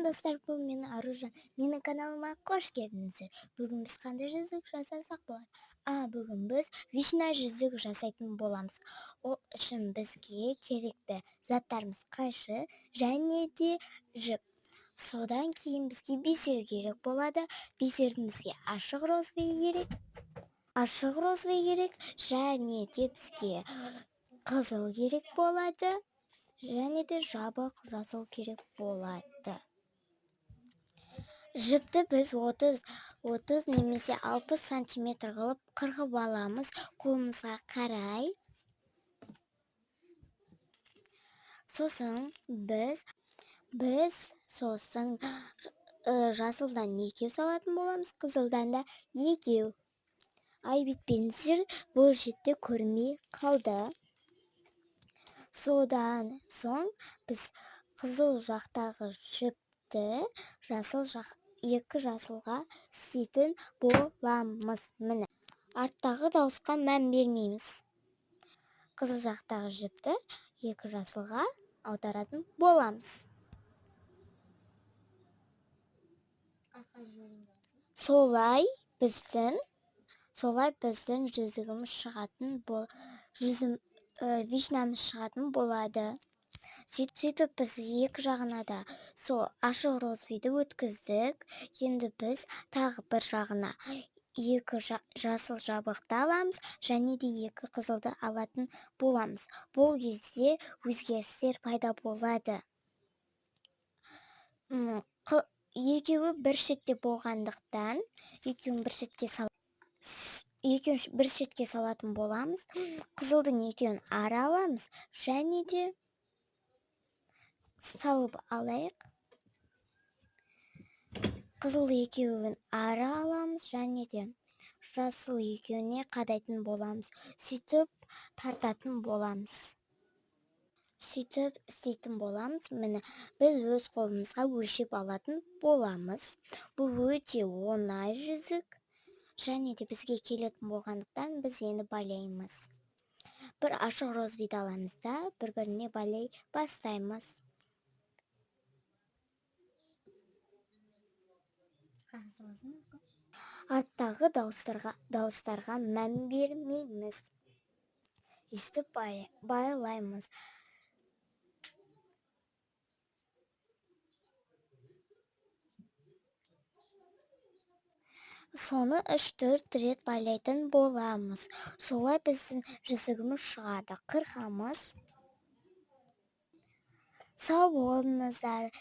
достар, бұл мен Аружан. Менің каналыма қош келдіңіздер. Бүгін біз қандай жүзік жасасақ болады? Бүгін біз вишна жүзік жасайтын боламыз. Ол үшін бізге керекті заттарымыз қайшы және де жіп. Содан кейін бізге бисер керек болады. Бисердің бізге ашық розовый керек, және де бізге қызыл керек болады. Және де жабық жасыл керек болады. Жіпті біз 30 немесе 60 сантиметр қылып қырғып аламыз қолымызға қарай. Сосын біз жасылдан 2 салатын боламыз, қызылдан да 2. Ай бітпеңіздер, бұл жерде көрмей қалды. Содан соң біз қызыл жақтағы жіпті екі жасылға істейтін боламыз. Міне, арттағы дауысқа мән бермейміз. Қызыл жақтағы жіпті екі жасылға аударатын боламыз. Солай біздің жүзігіміз шығатын вишнамыз шығатын болады. Сөйтіп біз екі жағына да ашық розовыйды өткіздік. Енді біз тағы бір жағына 2 жасыл жабықты аламыз, және де 2 қызылды алатын боламыз. Бұл кезде өзгерістер пайда болады. Екеуі бір шетте болғандықтан екеуін бір шетке салатын боламыз. Қызылдың екеуін ара аламыз, және де салып алайық. Қызыл екеуін ара аламыз, және де жасыл екеуіне қадайтын боламыз. Сөйтіп тартатын боламыз. Сөйтіп істейтін боламыз. Міне, біз өз қолымызға өлшеп алатын боламыз. Бұл өте оңай жүзік. Және де бізге келетін болғандықтан біз енді байлаймыз. Бір ашық розовыйды аламыз да, бір-біріне байлай бастаймыз. Арттағы дауыстарға мән бермейміз. Өстіп байлаймыз. Соны 3-4 рет байлайтын боламыз. Солай біздің жүзігіміз шығады. Қырқамыз. Сау болыңыздар.